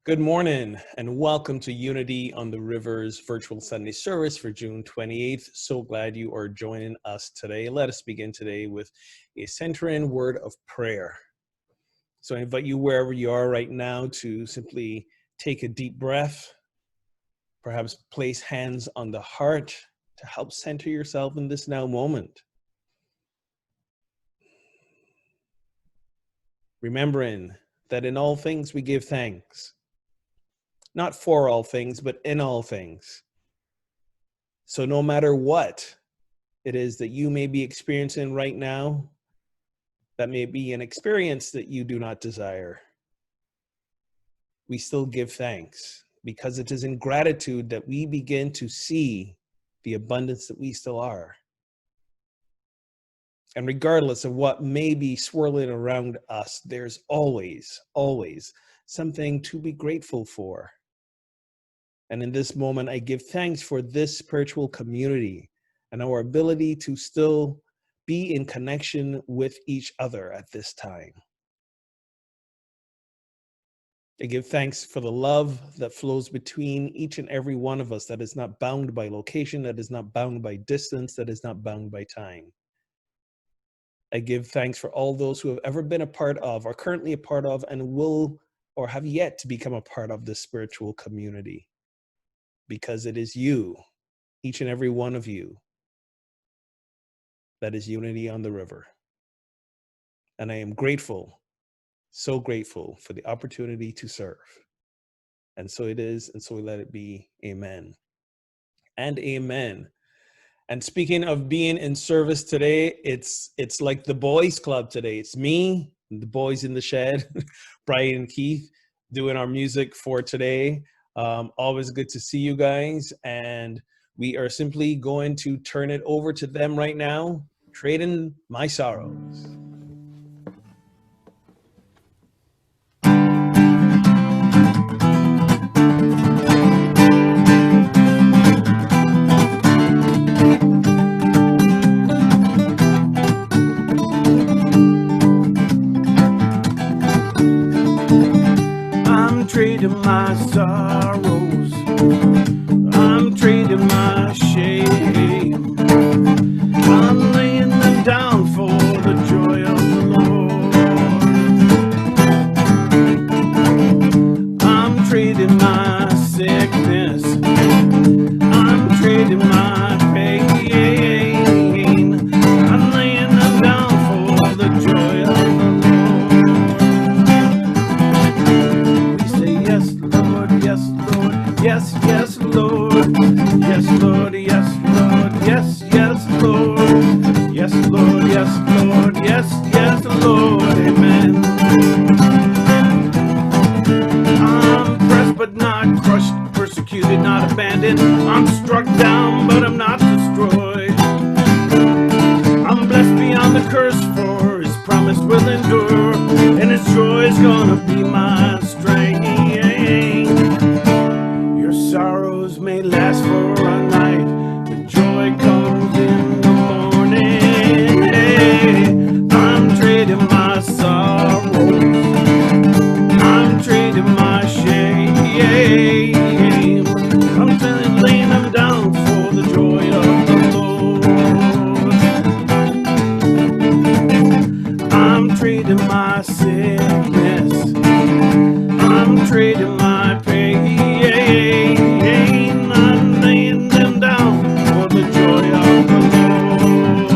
Good morning and welcome to Unity on the River's virtual Sunday service for June 28th. So glad you are joining us today. Let us begin today with a centering word of prayer. So I invite you wherever you are right now to simply take a deep breath, perhaps place hands on the heart to help center yourself in this now moment. Remembering that in all things we give thanks. Not for all things, but in all things. So no matter what it is that you may be experiencing right now, that may be an experience that you do not desire, we still give thanks because it is in gratitude that we begin to see the abundance that we still are. And regardless of what may be swirling around us, there's always, always something to be grateful for. And in this moment, I give thanks for this spiritual community and our ability to still be in connection with each other at this time. I give thanks for the love that flows between each and every one of us that is not bound by location, that is not bound by distance, that is not bound by time. I give thanks for all those who have ever been a part of, are currently a part of, and will or have yet to become a part of this spiritual community. Because it is you, each and every one of you, that is Unity on the River. And I am grateful, so grateful for the opportunity to serve. And so it is, and so we let it be. Amen. And amen. And speaking of being in service today, it's like the boys club today. It's me, the boys in the shed, Brian and Keith, doing our music for today. Always good to see you guys, and we are simply going to turn it over to them right now, trading my sorrows. I'm trading my sorrows, I'm trading my shame, I'm laying them down for the joy of the Lord. I'm trading my sickness, I'm trading my pain, I'm laying them down for the joy of the Yes, yes, Lord. Yes, Lord. Yes, Lord. Yes, yes, Lord. Yes, Lord. Yes, Lord. Yes, yes, Lord. Amen. I'm pressed but not crushed, persecuted, not abandoned. I'm struck down, but I'm not destroyed. I'm blessed beyond the curse, for His promise will endure, and His joy is gonna be my strength. Sorrows may last for a night, but joy comes in the morning. Hey, I'm trading my sorrows, I'm trading my shame, I'm laying them down for the joy of the Lord. I'm trading my sickness, I'm trading my pain, I'm laying them down for the joy of the Lord.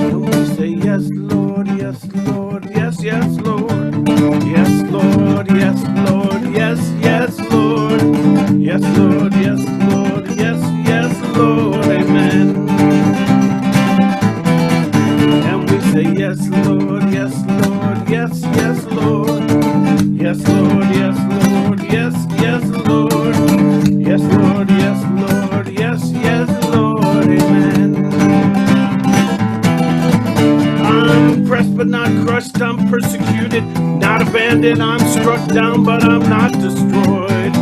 And we say, yes, Lord, yes, Lord, yes, yes, Lord, yes, Lord, yes, Lord, yes, yes, Lord, yes, Lord, yes, Lord, yes, yes, Lord, amen. And we say, yes, Lord, yes, Lord, yes, yes, Lord, yes, Lord, yes, Lord, yes, yes, Lord, yes, Lord, yes, Lord, yes, yes, Lord, amen. I'm pressed but not crushed, I'm persecuted, not abandoned, I'm struck down, but I'm not destroyed.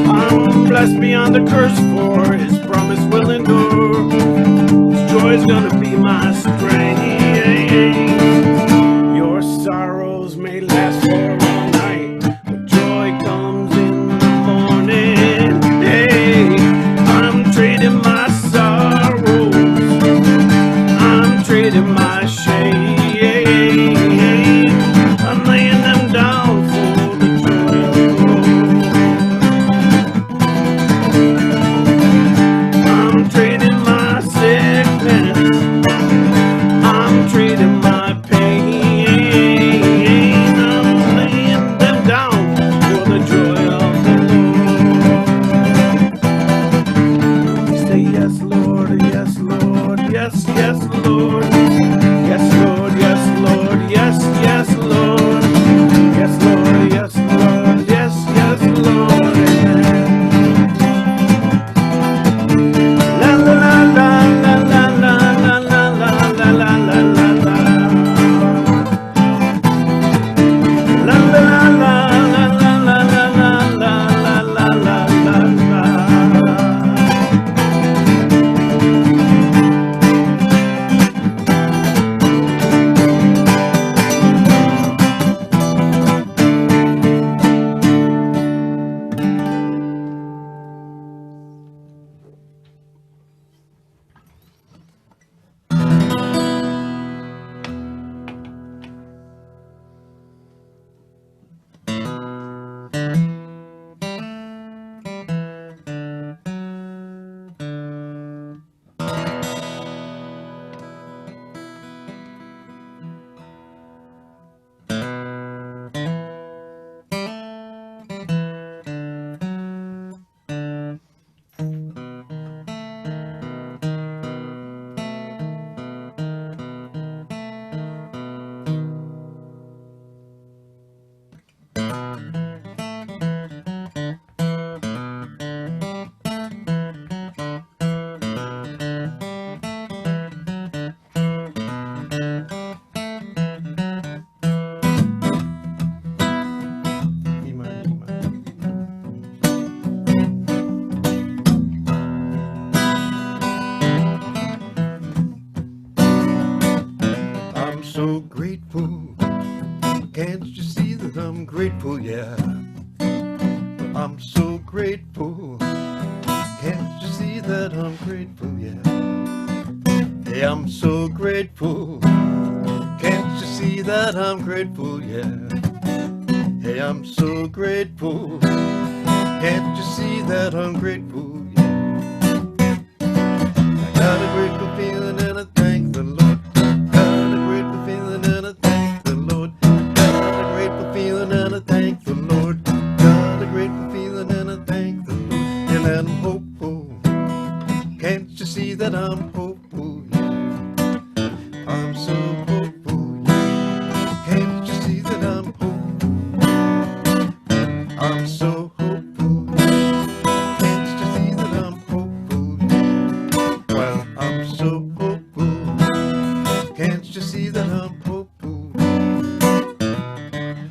I'm blessed beyond the curse, for His promise will endure. His joy is gonna be my strength. Your sorrows may last for a night, yes, yes, Lord. Yes, Lord, yes, Lord, yes, yes, Lord. Yes, Lord, yes, Lord, yes, yes, Lord. Amen. La la la la la la la la la la la la la la. La la la la la la la la la la la la. I'm so grateful. Can't you see that I'm grateful? Yeah. I'm so grateful. Can't you see that I'm grateful? Yeah. Hey, I'm so grateful. Can't you see that I'm grateful? Yeah. Hey, I'm so grateful. Can't you see that I'm grateful? Yeah. I got a grateful feeling and I thank the Lord. Got a grateful feeling and I thank the Lord. Got a grateful feeling and I thank the Lord. Got a grateful feeling and I thank the Lord. And I'm hopeful. Can't you see that I'm hopeful? Yeah. I'm so hopeful. Yeah. Can't you see that I'm hopeful? I'm so hopeful. Can't you see that I'm hopeful? Well, I'm so hopeful. Can't you see that I'm hopeful?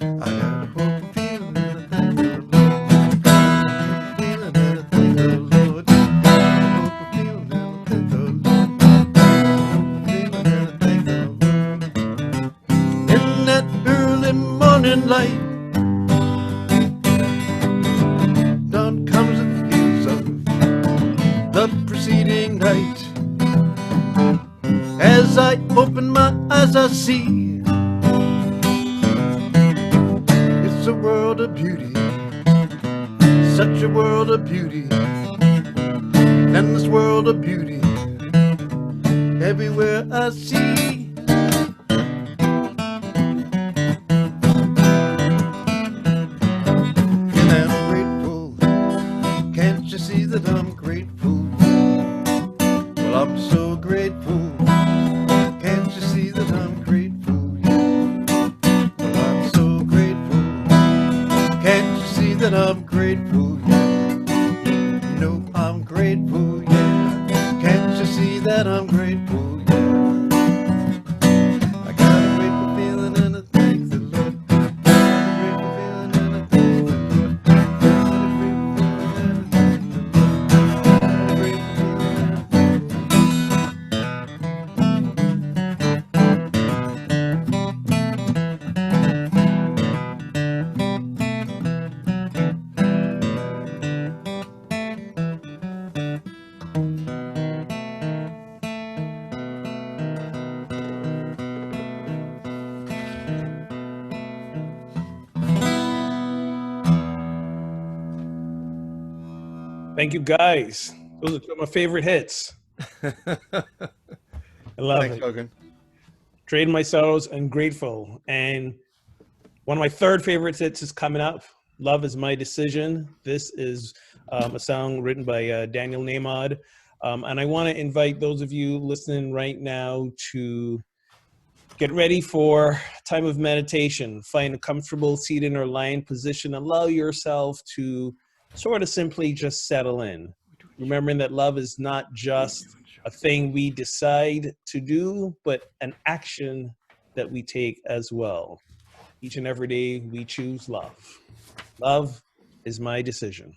I got a hopeful feeling and I thank the Lord. Feeling and I thank the Lord. Hopeful feeling and I thank the Lord. Feeling and I thank the Lord. In that early morning light, dawn comes at the heels of the preceding night. As I open my eyes, I see it's a world of beauty, such a world of beauty, and this world of beauty everywhere I see. And I'm grateful. Can't you see that I'm grateful? Well, I'm so grateful. Can't you see that I'm grateful? Yeah. Well, I'm so grateful. Can't you see that I'm grateful? Yeah. No, I'm grateful. Yeah. Can't you see that I'm grateful? Yeah. I got a grateful feeling and I thank the Lord. Got a grateful feeling and I thank the Lord. Got a grateful feeling and I thank the Lord. Got a grateful feeling and I thank the Thank you, guys. Those are two of my favorite hits. I love Thanks, it. Ogun. Trading My Sorrows and Grateful. And one of my third favorite hits is coming up. Love Is My Decision. This is a song written by Daniel Namod. And I want to invite those of you listening right now to get ready for time of meditation. Find a comfortable seated or lying position. Allow yourself to sort of simply just settle in. Remembering that love is not just a thing we decide to do, but an action that we take as well. Each and every day we choose love. Love is my decision.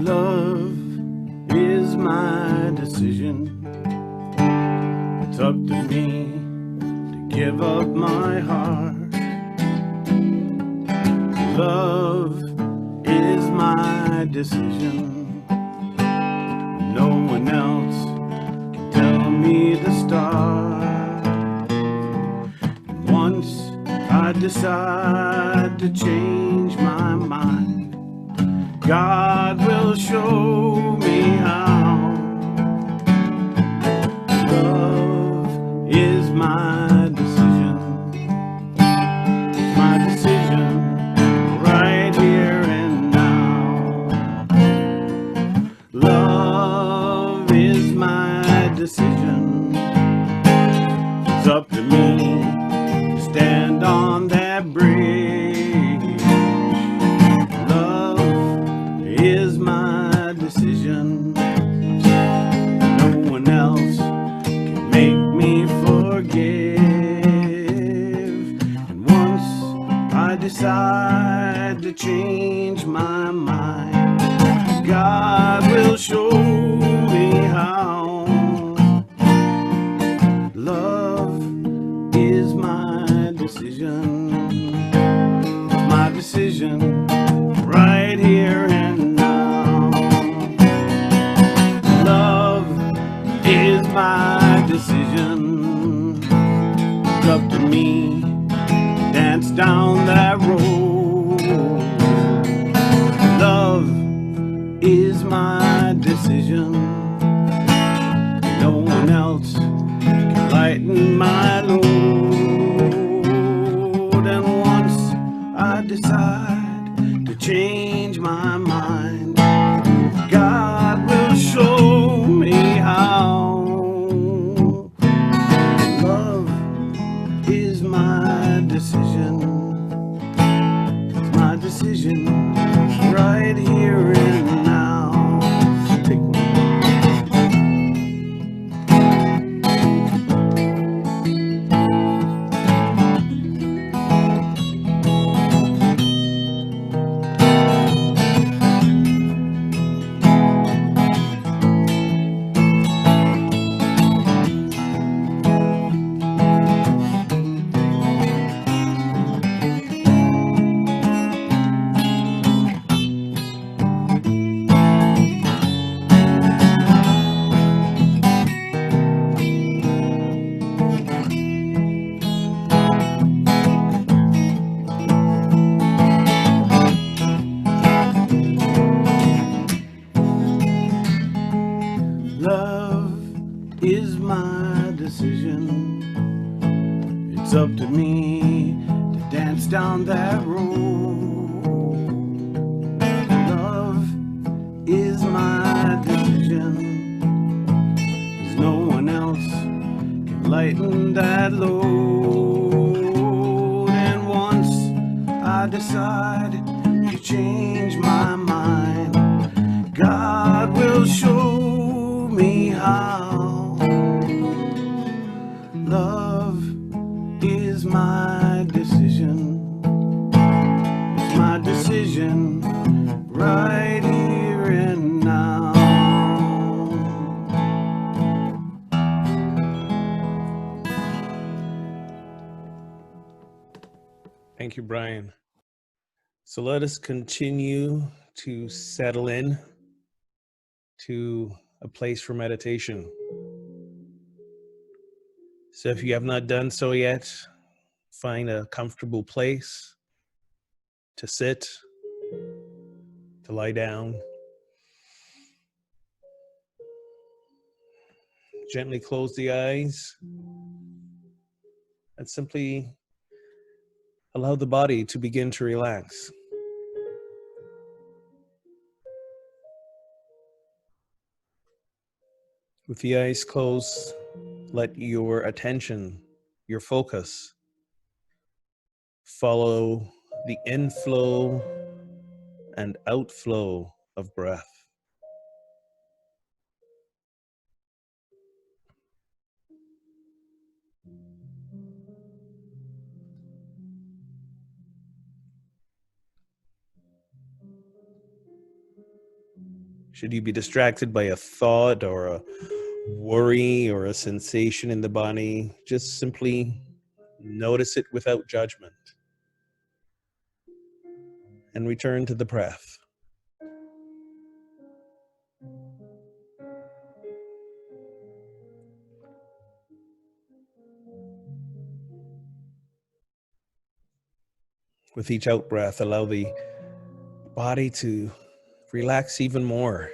Love is my decision. It's up to me to give up my heart. Love is my decision. No one else can tell me the start. And once I decide to change my mind, God will show me how. Love is my decision. My decision right here and now. Love is my decision. It's up to me to stand on that bridge. Love is my decision. No one else can make me forgive. And once I decide to change my mind, God will show me how. Love is my decision. My decision right here and now. Love is my decision. It's up to me to dance down that road. Love is my decision. No one else can lighten my load. And once I decide to change my mind, God will show me how. Love is my decision. It's my decision right here and now. Take one. Love is my decision. It's up to me to dance down that road. Love is my decision. There's no one else can lighten that load. And once I decide to change my mind, God will show me how. Love is my decision. It's my decision right here and now. Thank you, Brian. So let us continue to settle in to a place for meditation. So if you have not done so yet, find a comfortable place to sit, to lie down. Gently close the eyes and simply allow the body to begin to relax. With the eyes closed, let your attention, your focus, follow the inflow and outflow of breath. Should you be distracted by a thought or a worry or a sensation in the body, just simply notice it without judgment and return to the breath. With each out breath, allow the body to relax even more.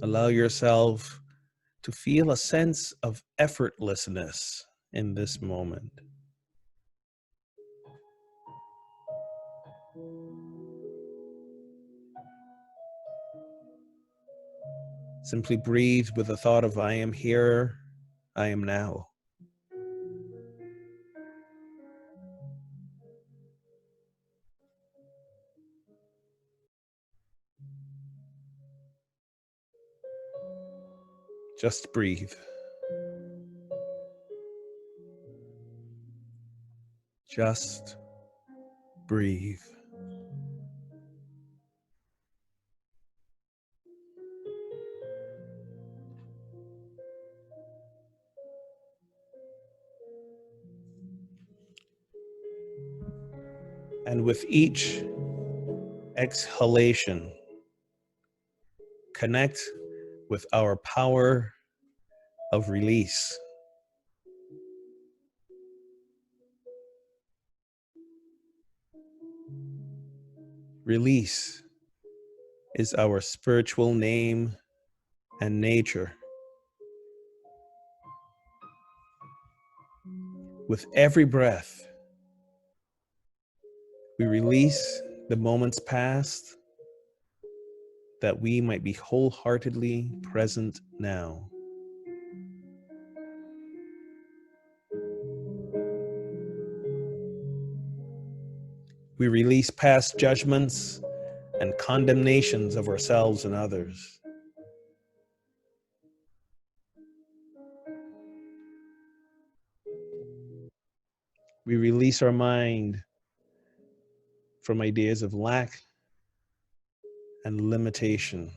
Allow yourself to feel a sense of effortlessness in this moment. Simply breathe with the thought of I am here, I am now. Just breathe. Just breathe. And with each exhalation, connect with our power of release. Release is our spiritual name and nature. With every breath, we release the moments past that we might be wholeheartedly present now. We release past judgments and condemnations of ourselves and others. We release our mind from ideas of lack and limitation.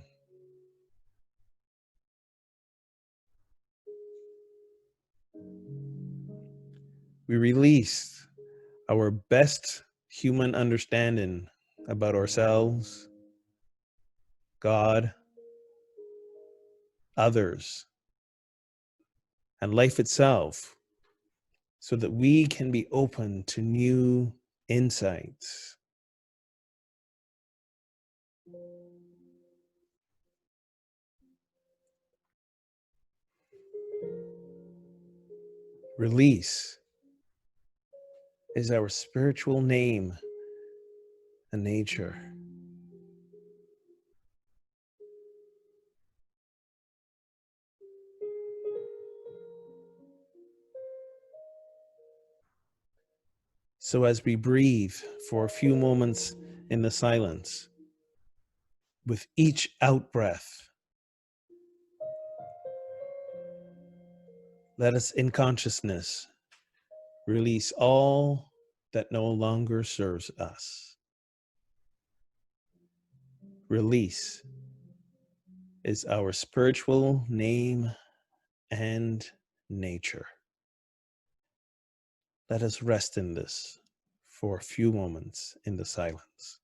We release our best human understanding about ourselves, God, others, and life itself, so that we can be open to new insights. Release is our spiritual name and nature. So as we breathe for a few moments in the silence, with each out breath, let us in consciousness release all that no longer serves us. Release is our spiritual name and nature. Let us rest in this for a few moments in the silence.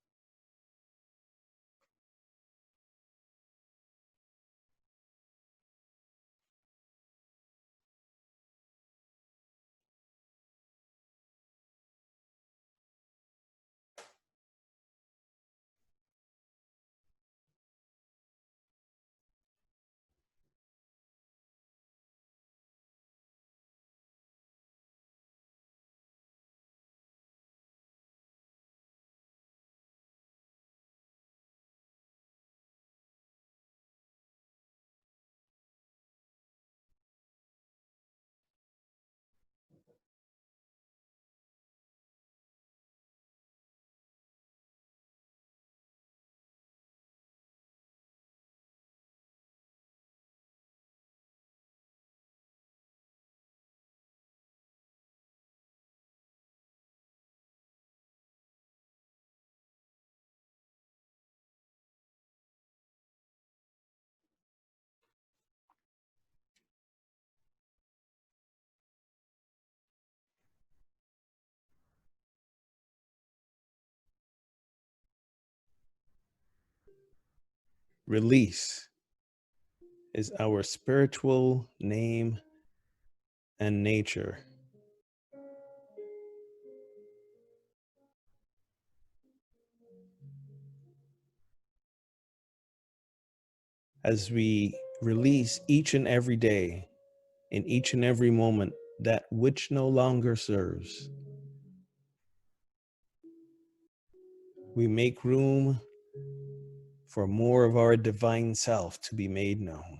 release is our spiritual name and nature. As we release each and every day, in each and every moment, that which no longer serves, we make room for more of our divine self to be made known.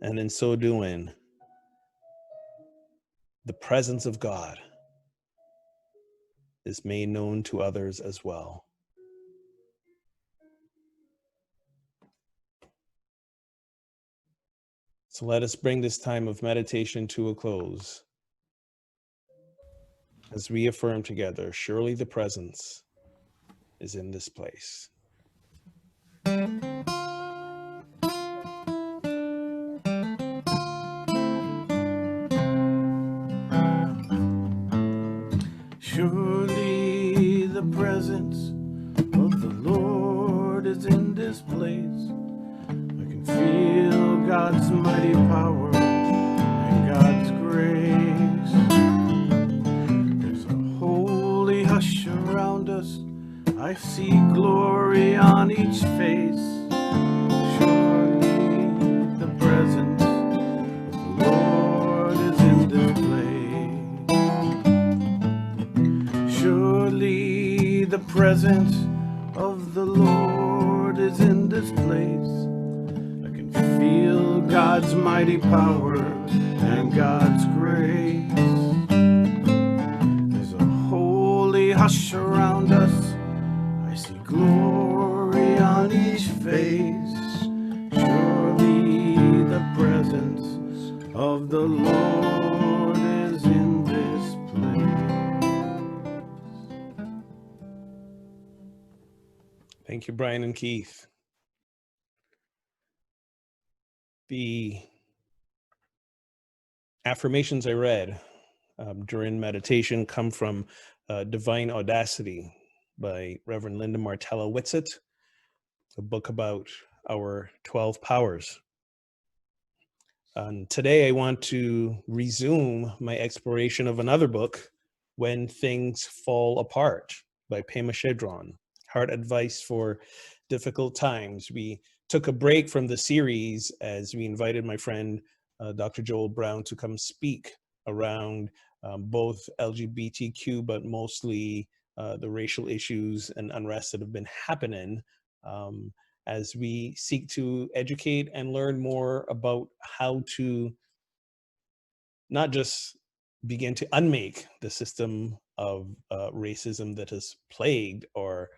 And in so doing, the presence of God is made known to others as well. So let us bring this time of meditation to a close as we affirm together, surely the presence is in this place. Surely the presence of the Lord is in this place. I can feel God's mighty power and God's grace. There's a holy hush around us. I see glory on each face. Surely the presence of the Lord is in this place. Surely the presence of the Lord is in this place. I can feel God's mighty power and God's grace. There's a holy hush around us. I see glory on each face. Surely the presence of the Lord is in this place. Thank you, Brian and Keith. The affirmations I read during meditation come from Divine Audacity by Reverend Linda Martella Whitsitt, a book about our 12 powers. And today I want to resume my exploration of another book, When Things Fall Apart by Pema Chodron, Heart Advice for Difficult Times. We took a break from the series as we invited my friend, Dr. Joel Brown, to come speak around both LGBTQ, but mostly the racial issues and unrest that have been happening as we seek to educate and learn more about how to not just begin to unmake the system of racism that has plagued our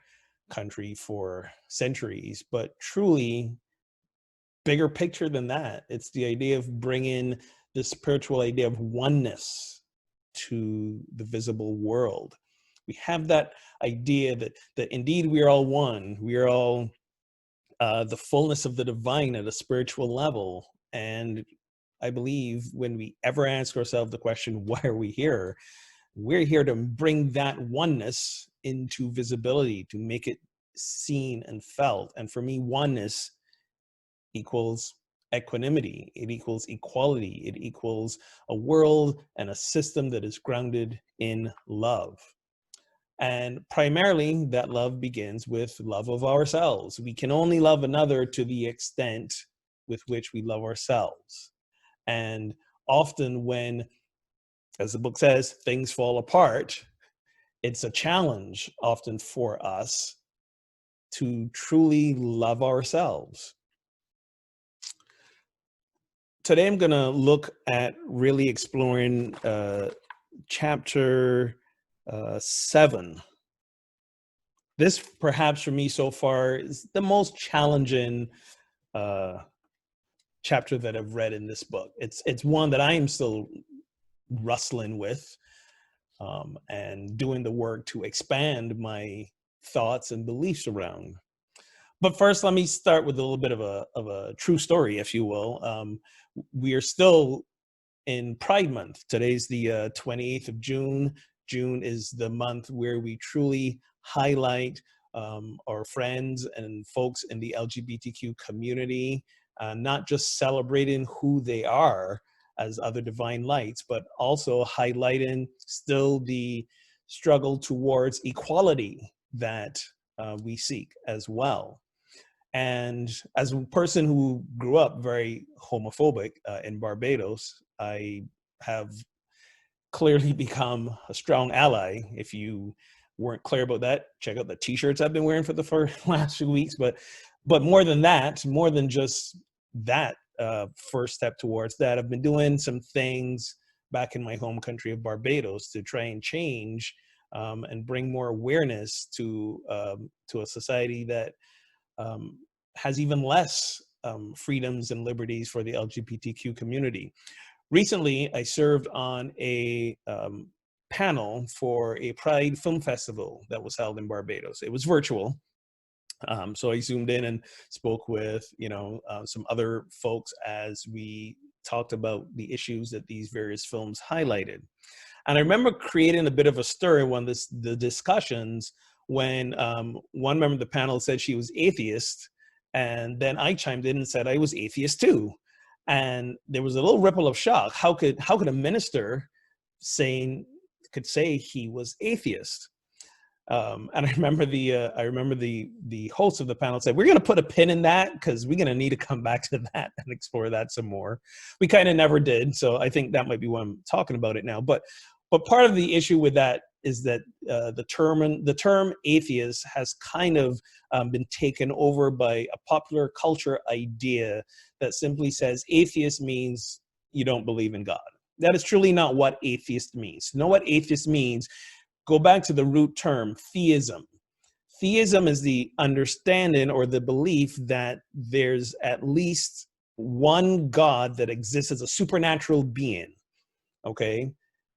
country for centuries, but truly bigger picture than that. It's the idea of bringing the spiritual idea of oneness to the visible world. We have that idea that indeed we are all one. We are all the fullness of the divine at a spiritual level. And I believe when we ever ask ourselves the question, why are we here? We're here to bring that oneness into visibility, to make it seen and felt. And for me, oneness equals equanimity. It equals equality. It equals a world and a system that is grounded in love. And primarily that love begins with love of ourselves. We can only love another to the extent with which we love ourselves. And often when, as the book says, things fall apart, it's a challenge often for us to truly love ourselves. Today I'm going to look at really exploring chapter 7. This perhaps for me so far is the most challenging chapter that I've read in this book. It's one that I am still wrestling with and doing the work to expand my thoughts and beliefs around. But first, let me start with a little bit of a true story, if you will. We are still in Pride Month. Today's the 28th of June. June is the month where we truly highlight our friends and folks in the LGBTQ community, not just celebrating who they are as other divine lights, but also highlighting still the struggle towards equality that we seek as well. And as a person who grew up very homophobic in Barbados, I have clearly become a strong ally. If you weren't clear about that, check out the t-shirts I've been wearing for the last few weeks. But more than that, more than just that first step towards that, I've been doing some things back in my home country of Barbados to try and change and bring more awareness to a society that has even less freedoms and liberties for the LGBTQ community. Recently, I served on a panel for a Pride Film Festival that was held in Barbados. It was virtual. So I zoomed in and spoke with, some other folks as we talked about the issues that these various films highlighted. And I remember creating a bit of a stir in the discussions when one member of the panel said she was atheist, and then I chimed in and said I was atheist too. And there was a little ripple of shock. How could a minister could say he was atheist? And I remember the host of the panel said, "We're going to put a pin in that because we're going to need to come back to that and explore that some more." We kind of never did, so I think that might be why I'm talking about it now. But part of the issue with that is that the term atheist has kind of been taken over by a popular culture idea that simply says atheist means you don't believe in God. That is truly not what atheist means. You know what atheist means? Go back to the root term, theism. Theism is the understanding or the belief that there's at least one God that exists as a supernatural being, okay?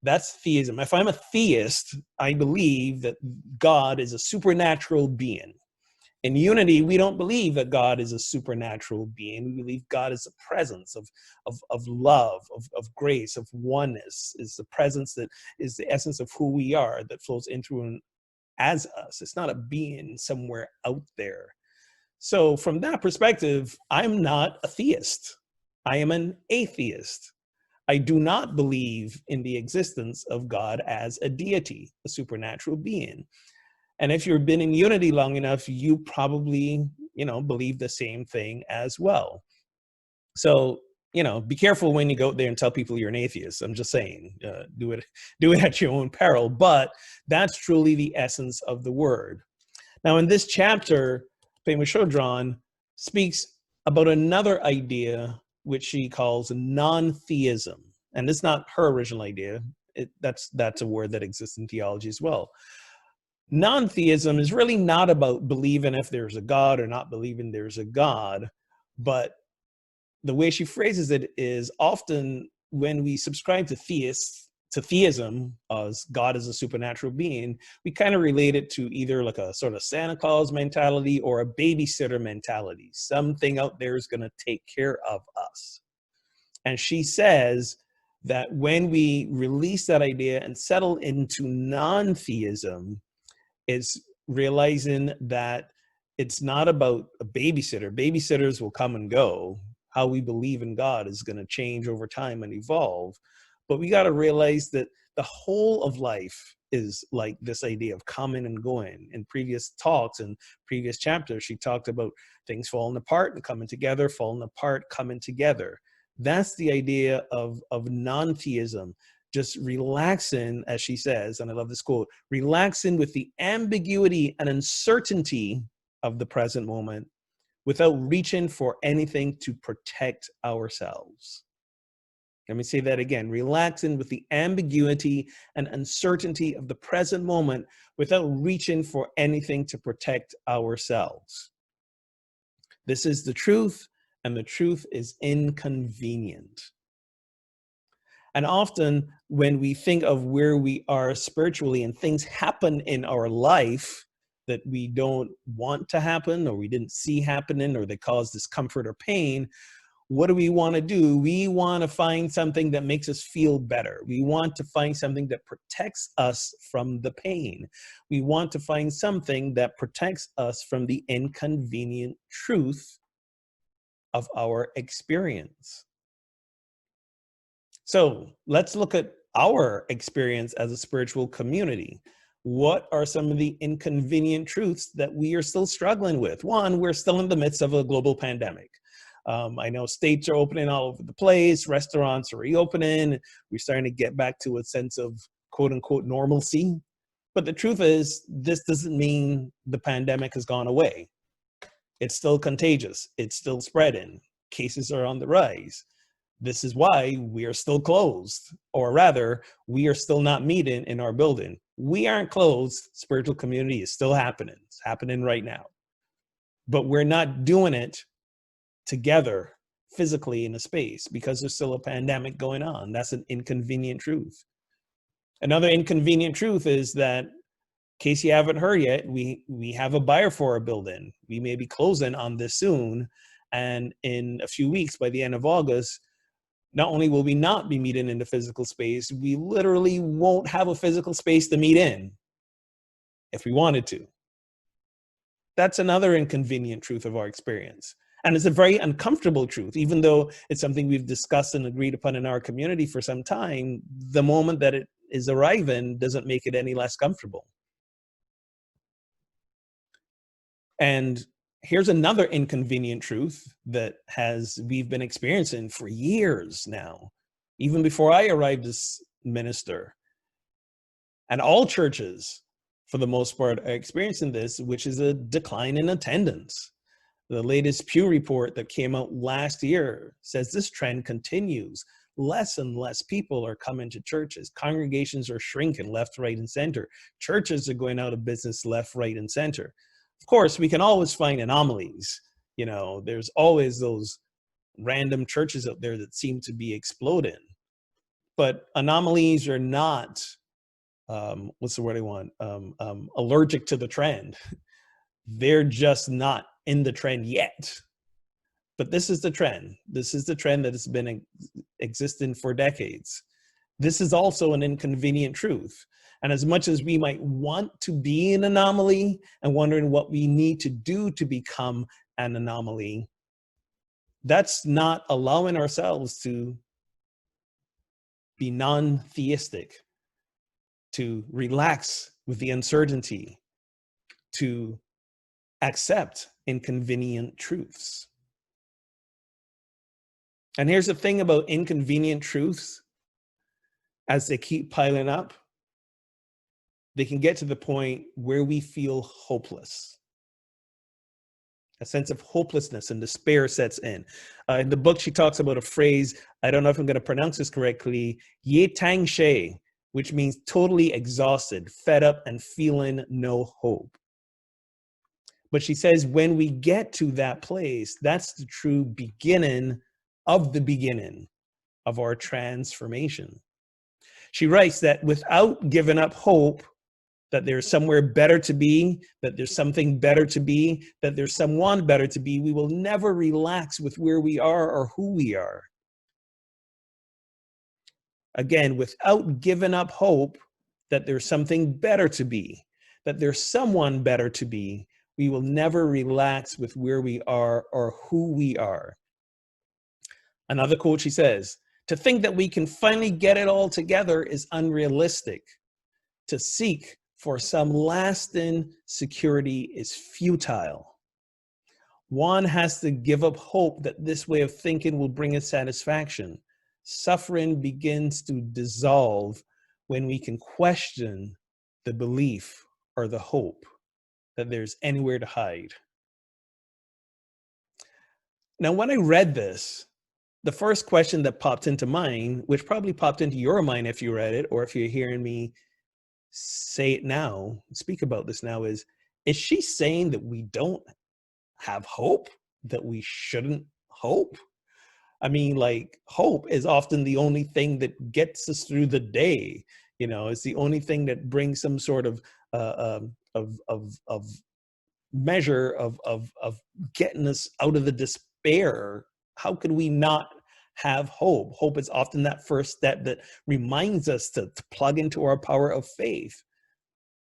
That's theism. If I'm a theist, I believe that God is a supernatural being. In unity, we don't believe that God is a supernatural being. We believe God is a presence of love, of grace, of oneness, is the presence that is the essence of who we are that flows in through and as us. It's not a being somewhere out there. So from that perspective, I'm not a theist. I am an atheist. I do not believe in the existence of God as a deity, a supernatural being. And if you've been in unity long enough, you probably, believe the same thing as well. So, be careful when you go out there and tell people you're an atheist. I'm just saying, do it at your own peril. But that's truly the essence of the word. Now, in this chapter, Pema Chodron speaks about another idea, which she calls non-theism. And it's not her original idea. That's a word that exists in theology as well. Non-theism is really not about believing if there's a God or not believing there's a God, but the way she phrases it is often when we subscribe to theism, as God is a supernatural being, we kind of relate it to either like a sort of Santa Claus mentality or a babysitter mentality. Something out there is going to take care of us. And she says that when we release that idea and settle into non-theism, is realizing that it's not about a babysitter. Babysitters will come and go. How we believe in God is going to change over time and evolve. But we got to realize that the whole of life is like this idea of coming and going. In previous talks and previous chapters, she talked about things falling apart and coming together, falling apart, coming together. That's the idea of non-theism. Just relaxing, as she says, and I love this quote, relaxing with the ambiguity and uncertainty of the present moment without reaching for anything to protect ourselves. Let me say that again, relaxing with the ambiguity and uncertainty of the present moment without reaching for anything to protect ourselves. This is the truth, and the truth is inconvenient. And often when we think of where we are spiritually and things happen in our life that we don't want to happen or we didn't see happening or they cause discomfort or pain, what do we want to do? We want to find something that makes us feel better. We want to find something that protects us from the pain. We want to find something that protects us from the inconvenient truth of our experience. So let's look at our experience as a spiritual community. What are some of the inconvenient truths that we are still struggling with? One, we're still in the midst of a global pandemic. I know states are opening all over the place, restaurants are reopening, we're starting to get back to a sense of quote unquote normalcy. But the truth is, this doesn't mean the pandemic has gone away. It's still contagious, it's still spreading, cases are on the rise. This is why we are still closed, or rather, we are still not meeting in our building. We aren't closed, spiritual community is still happening. It's happening right now. But we're not doing it together physically in a space because there's still a pandemic going on. That's an inconvenient truth. Another inconvenient truth is that, in case you haven't heard yet, we have a buyer for our building. We may be closing on this soon, and in a few weeks, by the end of August, not only will we not be meeting in the physical space, we literally won't have a physical space to meet in if we wanted to. That's another inconvenient truth of our experience. And it's a very uncomfortable truth, even though it's something we've discussed and agreed upon in our community for some time. The moment that it is arriving doesn't make it any less comfortable. And here's another inconvenient truth that we've been experiencing for years now, even before I arrived as minister. And all churches, for the most part, are experiencing this, which is a decline in attendance. The latest Pew report that came out last year says this trend continues. Less and less people are coming to churches. Congregations are shrinking left, right, and center. Churches are going out of business left, right, and center. Of course, we can always find anomalies. You know, there's always those random churches out there that seem to be exploding. But anomalies are not, what's the word I want? Allergic to the trend. They're just not in the trend yet. But this is the trend. This is the trend that has been existing for decades. This is also an inconvenient truth. And as much as we might want to be an anomaly and wondering what we need to do to become an anomaly, that's not allowing ourselves to be non-theistic, to relax with the uncertainty, to accept inconvenient truths. And here's the thing about inconvenient truths: as they keep piling up, they can get to the point where we feel hopeless. A sense of hopelessness and despair sets in. In the book, she talks about a phrase, I don't know if I'm going to pronounce this correctly, ye tang she, which means totally exhausted, fed up, and feeling no hope. But she says when we get to that place, that's the true beginning of our transformation. She writes that without giving up hope that there's somewhere better to be, that there's something better to be, that there's someone better to be, we will never relax with where we are or who we are. Again, without giving up hope that there's something better to be, that there's someone better to be, we will never relax with where we are or who we are. Another quote, she says, to think that we can finally get it all together is unrealistic. To seek for some lasting security is futile. One has to give up hope that this way of thinking will bring us satisfaction. Suffering begins to dissolve when we can question the belief or the hope that there's anywhere to hide. Now, when I read this, the first question that popped into mind, which probably popped into your mind if you read it, or if you're hearing me say it now, speak about this now, is she saying that we don't have hope, that we shouldn't hope? I mean, like, hope is often the only thing that gets us through the day. You know, it's the only thing that brings some sort of measure of getting us out of the despair how could we not have hope? Hope is often that first step that reminds us to plug into our power of faith.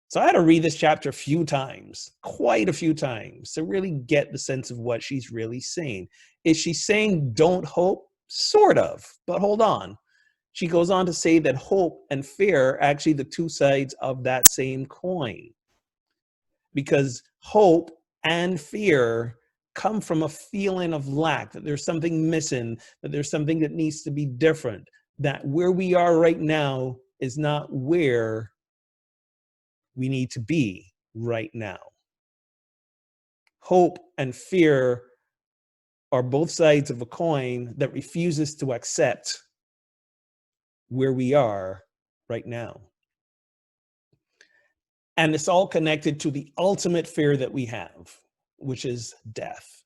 So I had to read this chapter a few times, quite a few times, to really get the sense of what she's really saying. Is she saying don't hope? Sort of, but hold on. She goes on to say that hope and fear are actually the two sides of that same coin. Because hope and fear come from a feeling of lack, that there's something missing, that there's something that needs to be different, that where we are right now is not where we need to be right now. Hope and fear are both sides of a coin that refuses to accept where we are right now. And it's all connected to the ultimate fear that we have, which is death.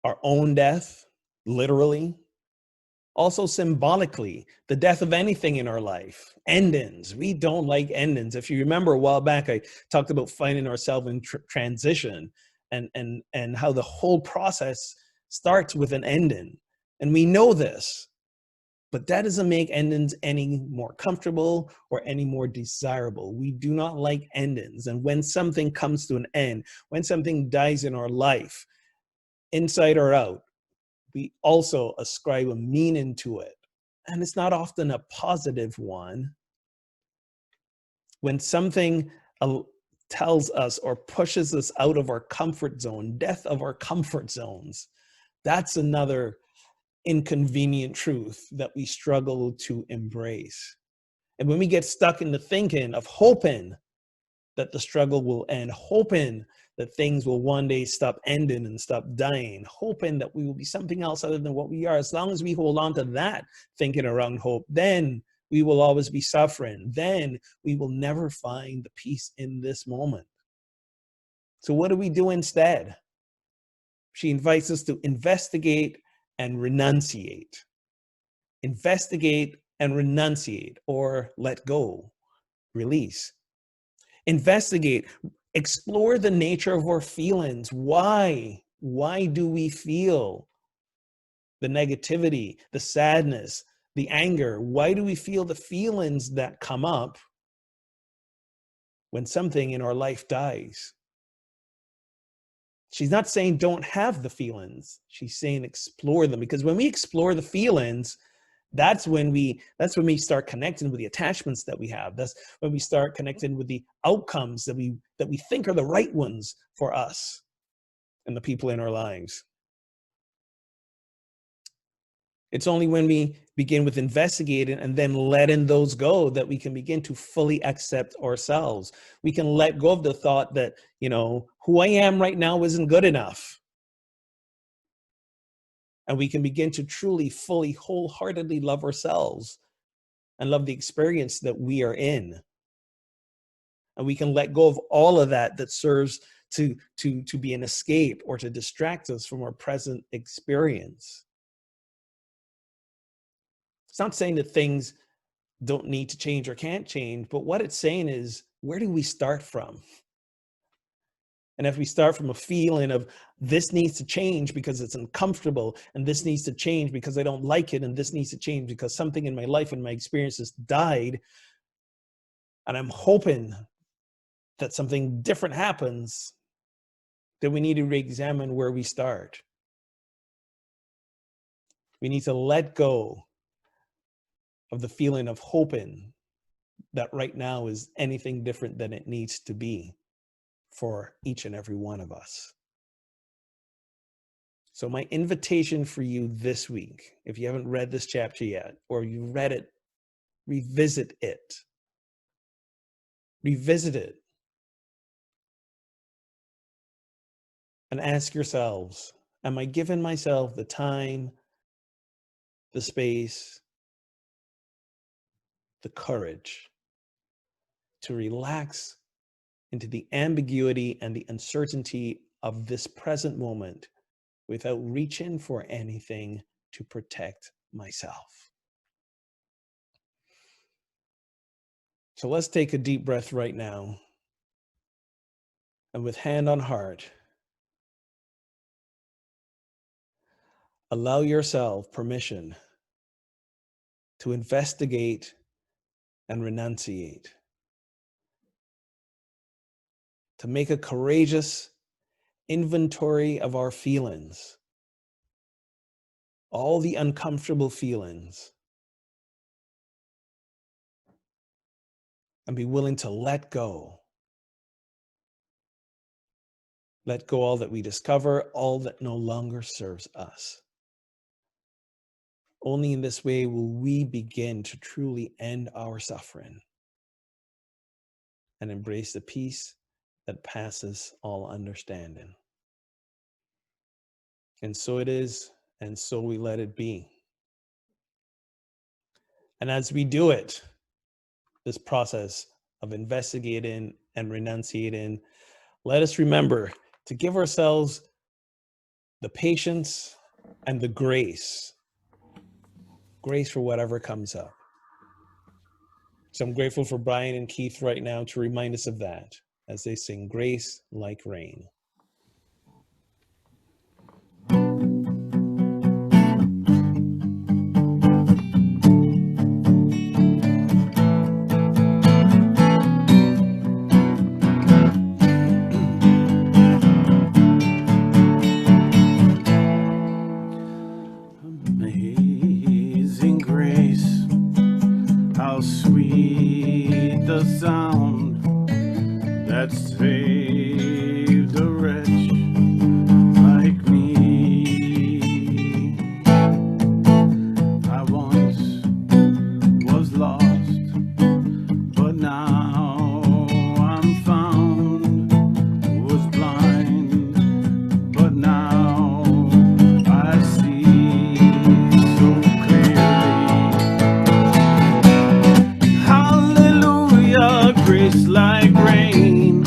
Our own death, literally. Also symbolically, the death of anything in our life. Endings. We don't like endings. If you remember a while back, I talked about finding ourselves in transition and how the whole process starts with an ending. And we know this. But that doesn't make endings any more comfortable or any more desirable. We do not like endings. And when something comes to an end, when something dies in our life, inside or out, we also ascribe a meaning to it. And it's not often a positive one. When something tells us or pushes us out of our comfort zone, death of our comfort zones, that's another inconvenient truth that we struggle to embrace. And when we get stuck in the thinking of hoping that the struggle will end, hoping that things will one day stop ending and stop dying, hoping that we will be something else other than what we are, as long as we hold on to that thinking around hope, then we will always be suffering. Then we will never find the peace in this moment. So what do we do instead? She invites us to investigate and renunciate. Investigate and renunciate, or let go, release. Investigate, explore the nature of our feelings. Why? Why do we feel the negativity, the sadness, the anger? Why do we feel the feelings that come up when something in our life dies? She's not saying don't have the feelings. She's saying explore them, because when we explore the feelings, that's when we start connecting with the attachments that we have. That's when we start connecting with the outcomes that we think are the right ones for us and the people in our lives. It's only when we begin with investigating and then letting those go that we can begin to fully accept ourselves. We can let go of the thought that, who I am right now isn't good enough. And we can begin to truly, fully, wholeheartedly love ourselves and love the experience that we are in. And we can let go of all of that serves to be an escape or to distract us from our present experience. It's not saying that things don't need to change or can't change, but what it's saying is, where do we start from? And if we start from a feeling of this needs to change because it's uncomfortable, and this needs to change because I don't like it, and this needs to change because something in my life and my experiences died, and I'm hoping that something different happens, then we need to re-examine where we start. We need to let go of the feeling of hoping that right now is anything different than it needs to be for each and every one of us. So my invitation for you this week, if you haven't read this chapter yet, or you read it, revisit it. Revisit it. And ask yourselves, am I giving myself the time, the space, the courage to relax into the ambiguity and the uncertainty of this present moment without reaching for anything to protect myself? So let's take a deep breath right now. And with hand on heart, allow yourself permission to investigate and renunciate, to make a courageous inventory of our feelings, all the uncomfortable feelings, and be willing to let go. Let go all that we discover, all that no longer serves us. Only in this way will we begin to truly end our suffering and embrace the peace that passes all understanding. And so it is, and so we let it be. And as we do it, this process of investigating and renunciating, let us remember to give ourselves the patience and the grace for whatever comes up. So I'm grateful for Brian and Keith right now to remind us of that as they sing Grace Like Rain. Amazing grace, how sweet the sound that saved a wretch like me. I once was lost, but now I'm found. Was blind, but now I see so clearly. Hallelujah, grace like rain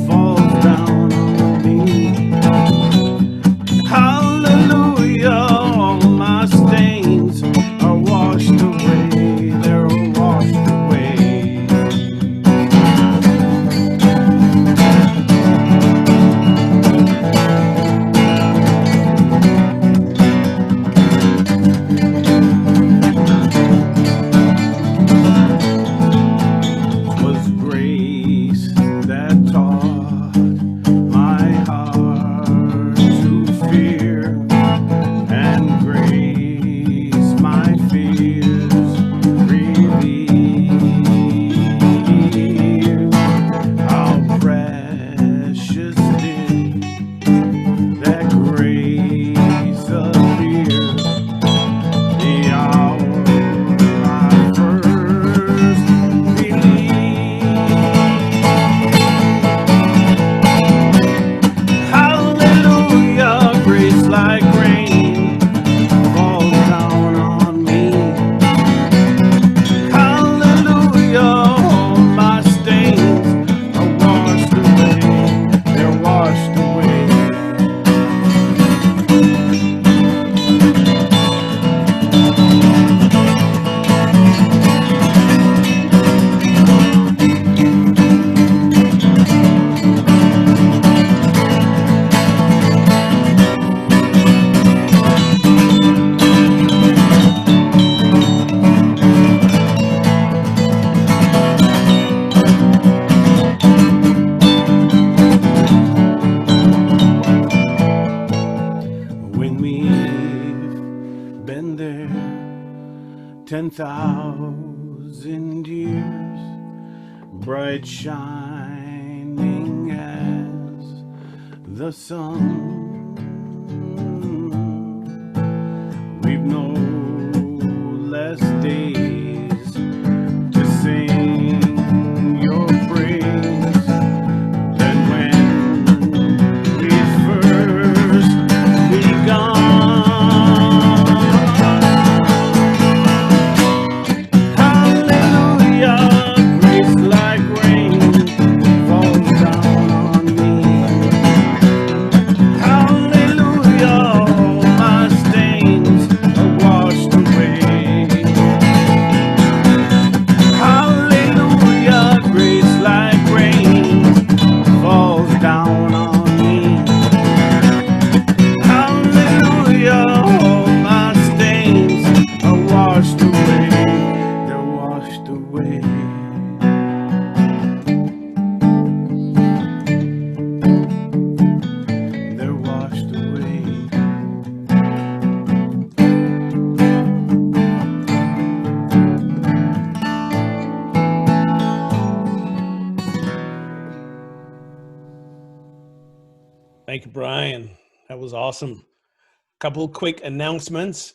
falls down on me. Hallelujah, all my stains are washed away. They're washed away. Was grace that taught my heart to fear, and grace my fears relieved. How precious did that grace appear the hour I first believed. Hallelujah, grace like rain falls down on me. Hallelujah, all my stains are washed away. They're washed away. When we've been there 10,000 years, bright shining as the sun, we've no less days to sing your praise than when we first begun. Hallelujah, grace like rain falls down on me. Hallelujah, all my stains are washed away. Thank you, Brian. That was awesome. Couple quick announcements.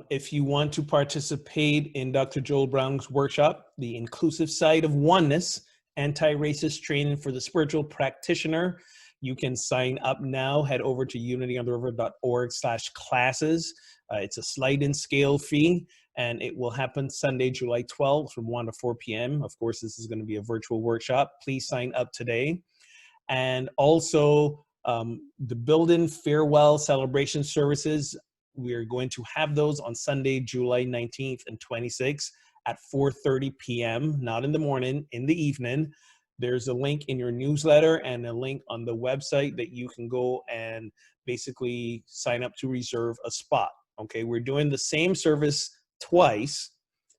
If you want to participate in Dr. Joel Brown's workshop, The Inclusive Side of Oneness, Anti-Racist Training for the Spiritual Practitioner, you can sign up now. Head over to unityontheriver.org/classes. It's a sliding scale fee, and it will happen Sunday, July 12th from 1 to 4 p.m. Of course, this is going to be a virtual workshop. Please sign up today. And also, the build-in farewell celebration services, we are going to have those on Sunday, July 19th and 26th at 4:30 p.m., not in the morning, in the evening. There's a link in your newsletter and a link on the website that you can go and basically sign up to reserve a spot. Okay, we're doing the same service twice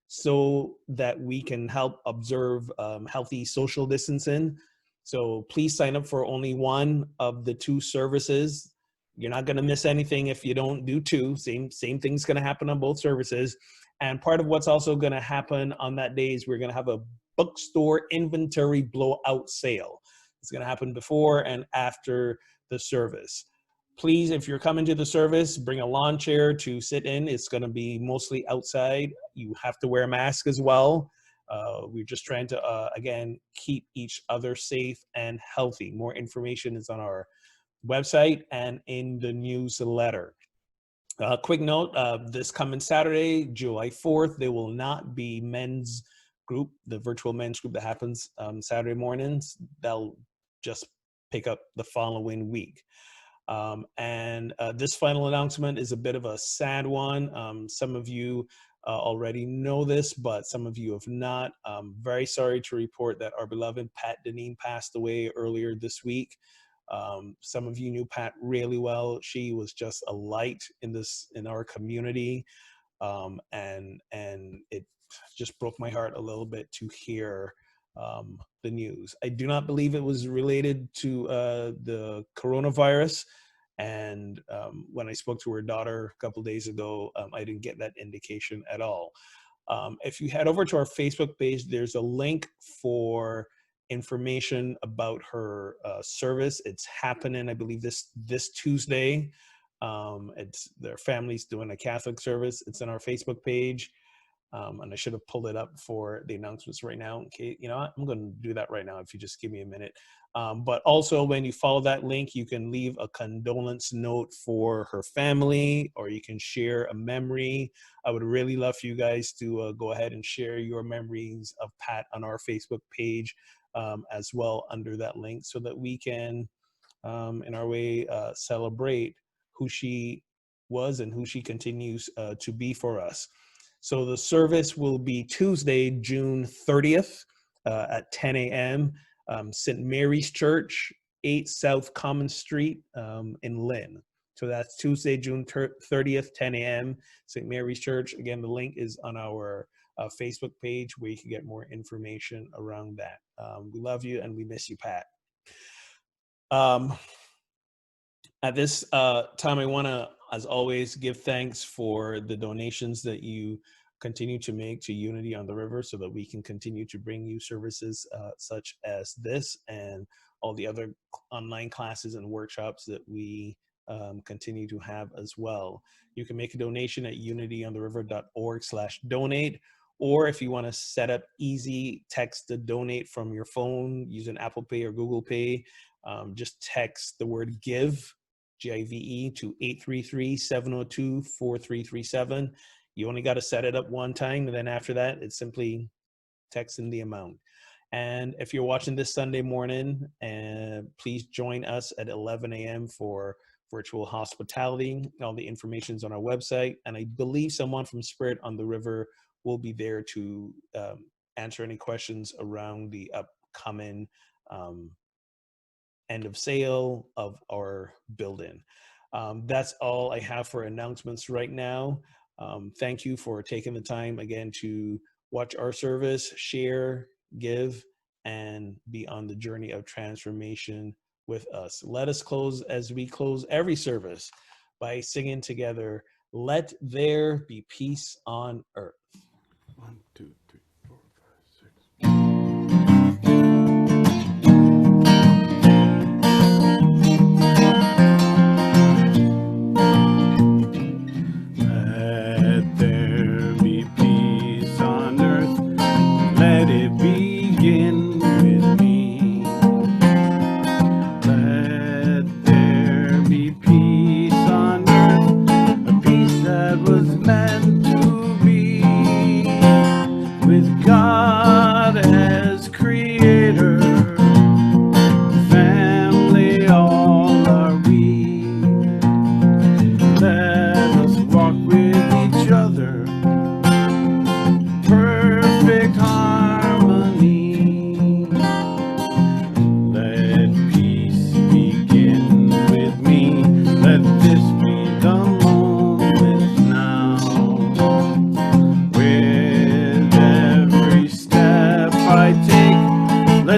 so that we can help observe healthy social distancing. So please sign up for only one of the two services. You're not going to miss anything if you don't do two. Same thing's going to happen on both services. And part of what's also going to happen on that day is we're going to have a bookstore inventory blowout sale. It's going to happen before and after the service. Please, if you're coming to the service, bring a lawn chair to sit in. It's going to be mostly outside. You have to wear a mask as well. We're just trying to, again, keep each other safe and healthy. More information is on our website and in the newsletter. Quick note, this coming Saturday, July 4th, there will not be men's group, the virtual men's group that happens Saturday mornings. They'll just pick up the following week. And this final announcement is a bit of a sad one. Some of you already know this, but some of you have not. Very sorry to report that our beloved Pat Deneen passed away earlier this week. Some of you knew Pat really well. She was just a light in our community, and it just broke my heart a little bit to hear the news. I do not believe it was related to the coronavirus. And when I spoke to her daughter a couple days ago, I didn't get that indication at all. If you head over to our Facebook page, there's a link for information about her service. It's happening, I believe, this Tuesday. Their family's doing a Catholic service. It's on our Facebook page. And I should have pulled it up for the announcements right now. Okay, you know what? I'm going to do that right now if you just give me a minute. But also, when you follow that link, you can leave a condolence note for her family, or you can share a memory. I would really love for you guys to go ahead and share your memories of Pat on our Facebook page as well under that link, so that we can, in our way, celebrate who she was and who she continues to be for us. So the service will be Tuesday, June 30th at 10 a.m. St. Mary's Church, 8 South Common Street in Lynn. So that's Tuesday, June 30th, 10 a.m. St. Mary's Church. Again, the link is on our Facebook page where you can get more information around that. We love you and we miss you, Pat. At this time, I want to, as always, give thanks for the donations that you continue to make to Unity on the River, so that we can continue to bring you services such as this and all the other online classes and workshops that we continue to have as well. You can make a donation at unityontheriver.org/donate, or if you want to set up easy text to donate from your phone using Apple Pay or Google Pay, just text the word GIVE, G-I-V-E, to 833-702-4337. You only got to set it up one time, and then after that, it's simply texting the amount. And if you're watching this Sunday morning, please join us at 11 a.m. for virtual hospitality. All the information is on our website, and I believe someone from Spirit on the River will be there to answer any questions around the upcoming end of sale of our building. That's all I have for announcements right now. Thank you for taking the time again to watch our service, share, give, and be on the journey of transformation with us. Let us close as we close every service by singing together, "Let there be peace on earth." 1, 2, 3, 4, 5, 6.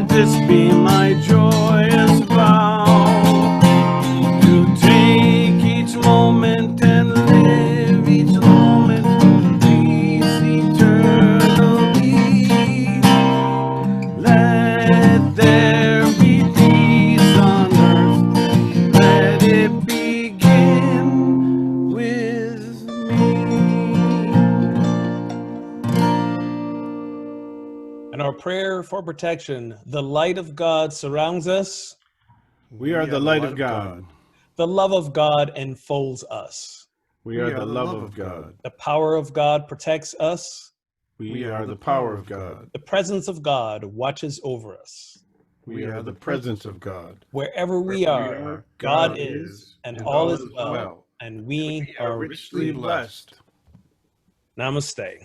Let this be my joyous vow, to take each moment and live each moment in peace eternally. Let there be peace on earth. Let it begin with me. And our prayer for protection: the light of God surrounds us, We are the light of God. the love of God enfolds us, We are the love of God. the power of God protects us, We are the power of God. the presence of God watches over us. We are the presence of God. Wherever we are, God is, and all is well, and we are Richly blessed. Namaste.